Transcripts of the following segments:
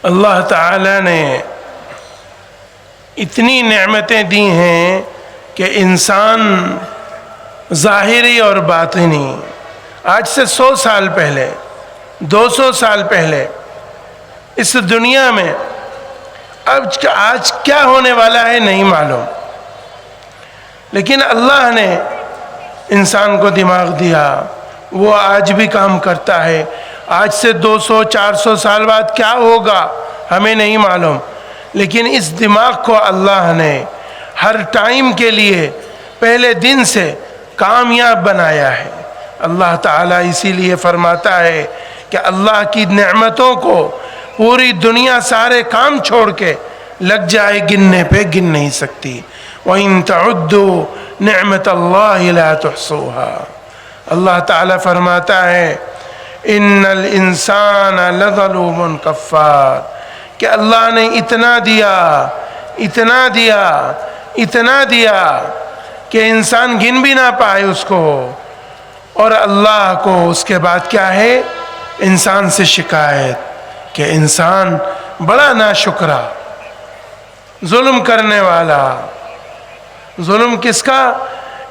اللہ تعالی نے اتنی نعمتیں دی ہیں کہ انسان ظاہری اور باطنی آج سے 100 سال پہلے 200 سال پہلے اس دنیا میں آج کیا ہونے والا ہے نہیں معلوم، لیکن اللہ نے انسان کو دماغ دیا، وہ آج بھی کام کرتا ہے۔ آج سے 200-400 سال بعد کیا ہوگا ہمیں نہیں معلوم، لیکن اس دماغ کو اللہ نے ہر ٹائم کے لیے پہلے دن سے کامیاب بنایا ہے۔ اللہ تعالیٰ اسی لیے فرماتا ہے کہ اللہ کی نعمتوں کو پوری دنیا سارے کام چھوڑ کے لگ جائے گننے پہ گن نہیں سکتی۔ وَإِن تَعُدُّوا نِعْمَةَ اللَّهِ لَا تُحْصُوهَا۔ اللہ تعالیٰ فرماتا ہے إِنَّ الْإِنسَانَ لَظَلُومٌ كَفَّارٌ کہ اللہ نے اتنا دیا اتنا دیا اتنا دیا کہ انسان گن بھی نہ پائے اس کو، اور اللہ کو اس کے بعد کیا ہے؟ انسان سے شکایت کہ انسان بڑا ناشکرا، ظلم کرنے والا۔ ظلم کس کا؟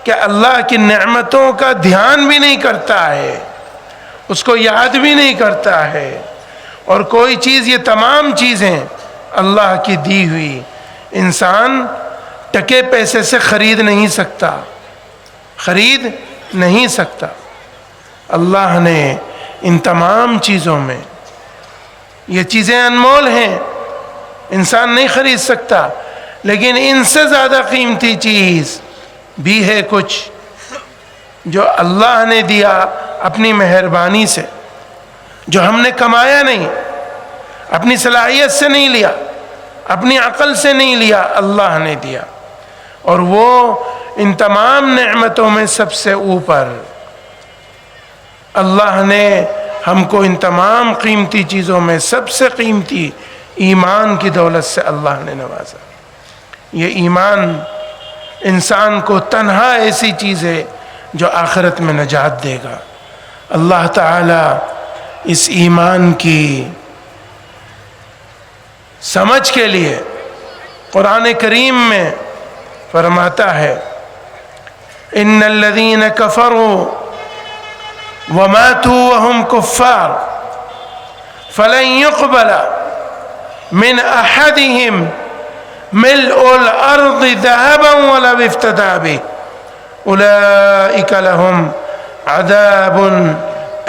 کہ اللہ کی نعمتوں کا دھیان بھی نہیں کرتا ہے، اس کو یاد بھی نہیں کرتا ہے، اور کوئی چیز، یہ تمام چیزیں اللہ کی دی ہوئی انسان ٹکے پیسے سے خرید نہیں سکتا، خرید نہیں سکتا۔ اللہ نے ان تمام چیزوں میں، یہ چیزیں انمول ہیں، انسان نہیں خرید سکتا، لیکن ان سے زیادہ قیمتی چیز بھی ہے کچھ جو اللہ نے دیا اپنی مہربانی سے، جو ہم نے کمایا نہیں، اپنی صلاحیت سے نہیں لیا، اپنی عقل سے نہیں لیا، اللہ نے دیا۔ اور وہ ان تمام نعمتوں میں سب سے اوپر اللہ نے ہم کو ان تمام قیمتی چیزوں میں سب سے قیمتی ایمان کی دولت سے اللہ نے نوازا۔ یہ ایمان انسان کو تنہا ایسی چیز ہے جو آخرت میں نجات دے گا۔ اللہ تعالی اس ایمان کی سمجھ کے لیے قرآن کریم میں فرماتا ہے ان الذین کفروا وماتوا وهم کفار فلن يقبل من احدهم ملء الارض ذهبا ولو افتدى به اولئک لهم عذاب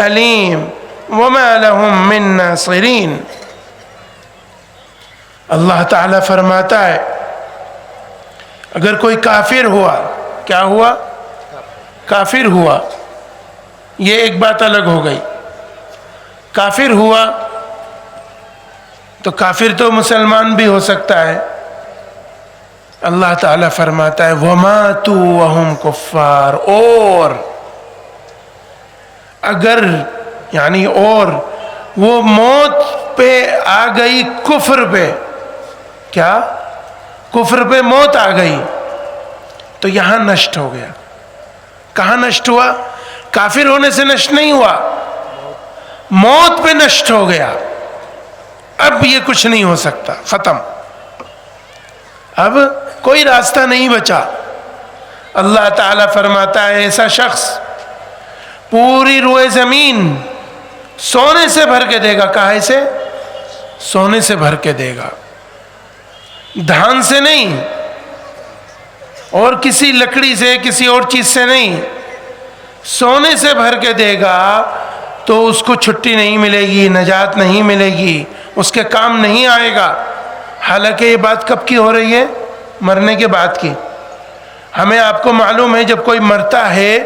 علیم وما لهم من ناصرین۔ اللہ تعالیٰ فرماتا ہے اگر کوئی کافر ہوا، کیا ہوا؟ کافر ہوا، یہ ایک بات الگ ہو گئی۔ کافر ہوا تو کافر تو مسلمان بھی ہو سکتا ہے۔ اللہ تعالیٰ فرماتا ہے وَمَاتُوا وَهُمْ كُفَّارٌ، اور اگر یعنی اور وہ موت پہ آ گئی کفر پہ، کیا؟ کفر پہ موت آ گئی تو یہاں نشٹ ہو گیا۔ کہاں نشٹ ہوا؟ کافر ہونے سے نشٹ نہیں ہوا، موت پہ نشٹ ہو گیا۔ اب یہ کچھ نہیں ہو سکتا، ختم، اب کوئی راستہ نہیں بچا۔ اللہ تعالیٰ فرماتا ہے ایسا شخص پوری روئے زمین سونے سے بھر کے دے گا۔ کہاں سے؟ سونے سے بھر کے دے گا، دھان سے نہیں، اور کسی لکڑی سے، کسی اور چیز سے نہیں، سونے سے بھر کے دے گا تو اس کو چھٹی نہیں ملے گی، نجات نہیں ملے گی، اس کے کام نہیں آئے گا۔ حالانکہ یہ بات کب کی ہو رہی ہے؟ مرنے کے بعد کی۔ ہمیں آپ کو معلوم ہے جب کوئی مرتا ہے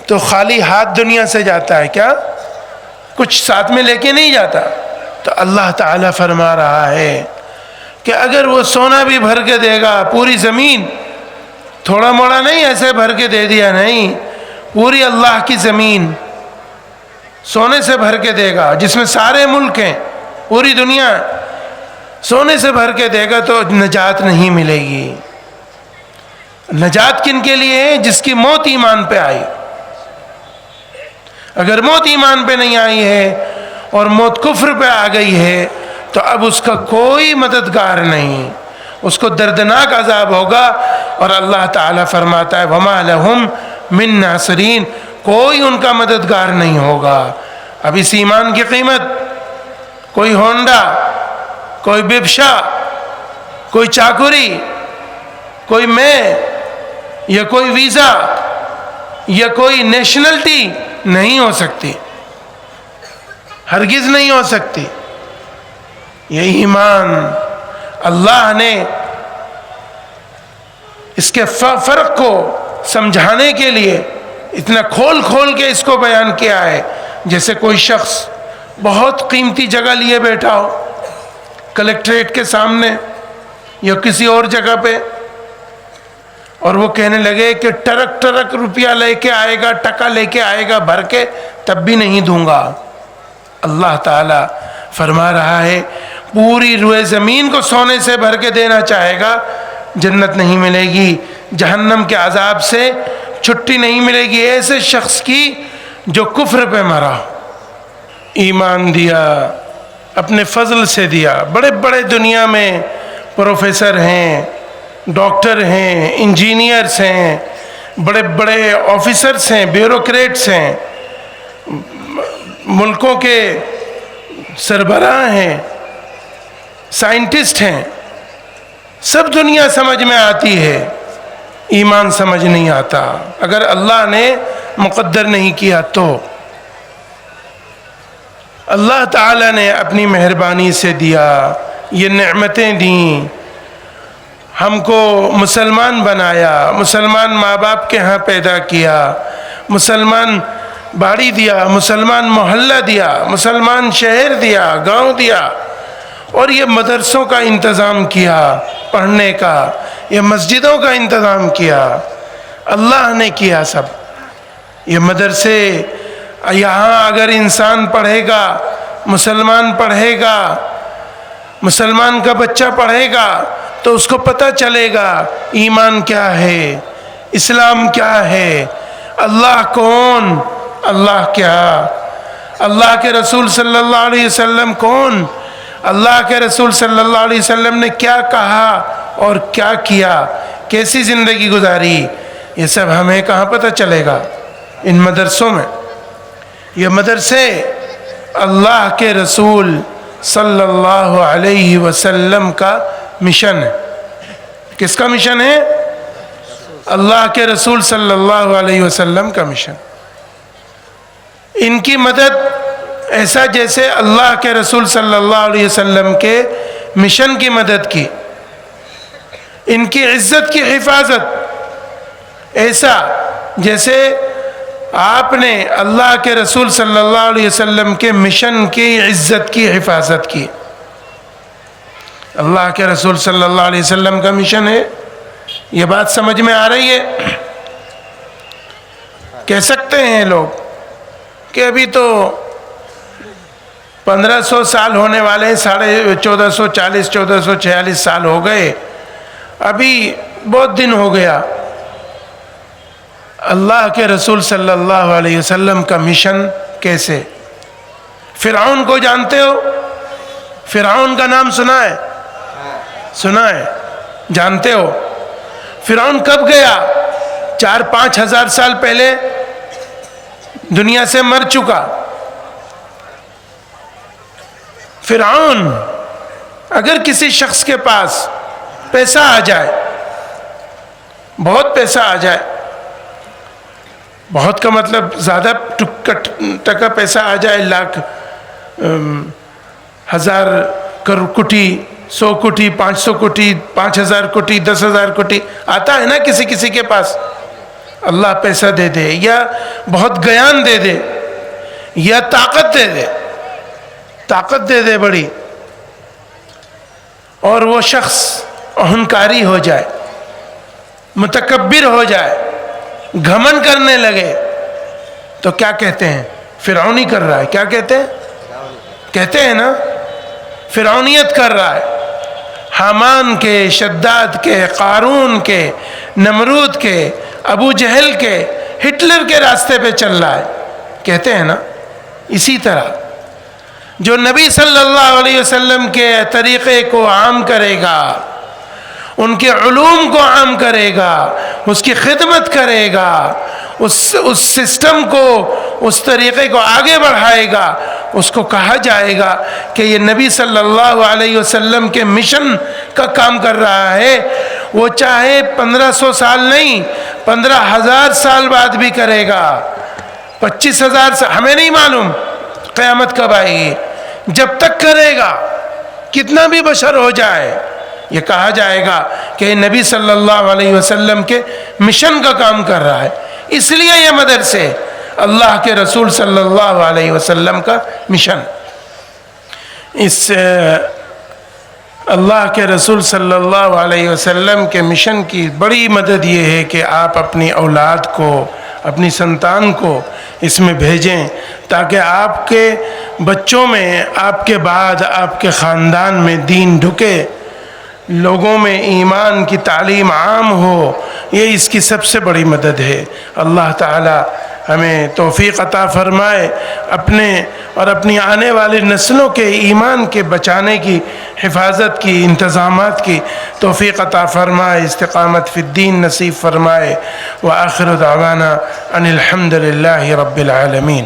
تو خالی ہاتھ دنیا سے جاتا ہے، کیا کچھ ساتھ میں لے کے نہیں جاتا؟ تو اللہ تعالیٰ فرما رہا ہے کہ اگر وہ سونا بھی بھر کے دے گا، پوری زمین، تھوڑا موڑا نہیں ایسے بھر کے دے دیا، نہیں، پوری اللہ کی زمین سونے سے بھر کے دے گا، جس میں سارے ملک ہیں، پوری دنیا سونے سے بھر کے دے گا تو نجات نہیں ملے گی۔ نجات کن کے لیے ہے؟ جس کی موت ایمان پہ آئی۔ اگر موت ایمان پہ نہیں آئی ہے اور موت کفر پہ آ گئی ہے تو اب اس کا کوئی مددگار نہیں، اس کو دردناک عذاب ہوگا۔ اور اللہ تعالیٰ فرماتا ہے وَمَا لَهُم مِّن نَاصِرِينَ، کوئی ان کا مددگار نہیں ہوگا۔ اب اس ایمان کی قیمت کوئی ہونڈا، کوئی بپشا، کوئی چاکری، کوئی میں، یا کوئی ویزا، یا کوئی نیشنلٹی نہیں ہو سکتی، ہرگز نہیں ہو سکتی۔ یہ ایمان اللہ نے اس کے فرق کو سمجھانے کے لیے اتنا کھول کھول کے اس کو بیان کیا ہے۔ جیسے کوئی شخص بہت قیمتی جگہ لیے بیٹھا ہو کلیکٹریٹ کے سامنے یا کسی اور جگہ پہ، اور وہ کہنے لگے کہ ٹرک ٹرک روپیہ لے کے آئے گا، ٹکا لے کے آئے گا بھر کے، تب بھی نہیں دوں گا۔ اللہ تعالیٰ فرما رہا ہے پوری روئے زمین کو سونے سے بھر کے دینا چاہے گا، جنت نہیں ملے گی، جہنم کے عذاب سے چھٹی نہیں ملے گی ایسے شخص کی جو کفر پہ مرا، ایمان دیا اپنے فضل سے دیا۔ بڑے بڑے دنیا میں پروفیسر ہیں، ڈاکٹر ہیں، انجینئرس ہیں، بڑے بڑے آفیسرس ہیں، بیوروکریٹس ہیں، ملکوں کے سربراہ ہیں، سائنٹسٹ ہیں، سب دنیا سمجھ میں آتی ہے، ایمان سمجھ نہیں آتا اگر اللہ نے مقدر نہیں کیا تو۔ اللہ تعالیٰ نے اپنی مہربانی سے دیا، یہ نعمتیں دیں، ہم کو مسلمان بنایا، مسلمان ماں باپ کے ہاں پیدا کیا، مسلمان باڑی دیا، مسلمان محلہ دیا، مسلمان شہر دیا، گاؤں دیا، اور یہ مدرسوں کا انتظام کیا پڑھنے کا، یہ مسجدوں کا انتظام کیا، اللہ نے کیا سب۔ یہ مدرسے یہاں اگر انسان پڑھے گا، مسلمان پڑھے گا، مسلمان کا بچہ پڑھے گا تو اس کو پتہ چلے گا ایمان کیا ہے، اسلام کیا ہے، اللہ کون، اللہ کیا، اللہ کے رسول صلی اللہ علیہ وسلم کون، اللہ کے رسول صلی اللہ علیہ وسلم نے کیا کہا اور کیا کیا، کیسی زندگی گزاری، یہ سب ہمیں کہاں پتہ چلے گا؟ ان مدرسوں میں۔ یہ مدرسے اللہ کے رسول صلی اللہ علیہ وسلم کا مشن ہے۔ کس کا مشن ہے؟ اللہ کے رسول صلی اللہ علیہ وسلم کا مشن۔ ان کی مدد ایسا جیسے اللہ کے رسول صلی اللہ علیہ وسلم کے مشن کی مدد کی، ان کی عزت کی حفاظت ایسا جیسے آپ نے اللہ کے رسول صلی اللہ علیہ وسلم کے مشن کی عزت کی حفاظت کی۔ اللہ کے رسول صلی اللہ علیہ وسلم کا مشن ہے، یہ بات سمجھ میں آ رہی ہے؟ کہہ سکتے ہیں لوگ کہ ابھی تو 1500 سال ہونے والے ہیں، 1440 1446 سال ہو گئے، ابھی بہت دن ہو گیا۔ اللہ کے رسول صلی اللہ علیہ وسلم کا مشن کیسے؟ فرعون کو جانتے ہو؟ فرعون کا نام سنا ہے؟ سنا ہے؟ جانتے ہو؟ فرعون کب گیا؟ 4-5 ہزار سال پہلے دنیا سے مر چکا۔ فرعون اگر کسی شخص کے پاس پیسہ آ جائے، بہت پیسہ آ جائے، بہت کا مطلب زیادہ ٹکا پیسہ آ جائے، لاکھ، 1000 کوٹی، 100 کوٹی، 500 کوٹی، 5000 کوٹی، 10,000 کوٹی آتا ہے نا کسی کے پاس، اللہ پیسہ دے دے یا بہت گیان دے دے یا طاقت دے دے، طاقت دے دے بڑی، اور وہ شخص اہنکاری ہو جائے، متکبر ہو جائے، گھمنڈ کرنے لگے، تو کیا کہتے ہیں؟ فرعونی کر رہا ہے۔ کیا کہتے ہیں؟ کہتے ہیں نا فرعونیت کر رہا ہے، حامان کے، شداد کے، قارون کے، نمرود کے، ابو جہل کے، ہٹلر کے راستے پہ چل رہا ہے، کہتے ہیں نا۔ اسی طرح جو نبی صلی اللہ علیہ وسلم کے طریقے کو عام کرے گا، ان کے علوم کو عام کرے گا، اس کی خدمت کرے گا، اس سسٹم کو، اس طریقے کو آگے بڑھائے گا، اس کو کہا جائے گا کہ یہ نبی صلی اللہ علیہ وسلم کے مشن کا کام کر رہا ہے۔ وہ چاہے 1500 سال نہیں، 15,000 سال بعد بھی کرے گا، 25,000 سال، ہمیں نہیں معلوم قیامت کب آئے گی، جب تک کرے گا کتنا بھی بشر ہو جائے، یہ کہا جائے گا کہ نبی صلی اللہ علیہ وسلم کے مشن کا کام کر رہا ہے۔ اس لیے یہ مدرسے اللہ کے رسول صلی اللہ علیہ وسلم کا مشن، اس اللہ کے رسول صلی اللہ علیہ وسلم کے مشن کی بڑی مدد یہ ہے کہ آپ اپنی اولاد کو، اپنی سنتان کو اس میں بھیجیں، تاکہ آپ کے بچوں میں، آپ کے بعد آپ کے خاندان میں دین ڈھکے، لوگوں میں ایمان کی تعلیم عام ہو۔ یہ اس کی سب سے بڑی مدد ہے۔ اللہ تعالی ہمیں توفیق عطا فرمائے، اپنے اور اپنی آنے والی نسلوں کے ایمان کے بچانے کی، حفاظت کی، انتظامات کی توفیق عطا فرمائے، استقامت فی الدین نصیب فرمائے۔ وآخر دعوانا ان الحمد للہ رب العالمین۔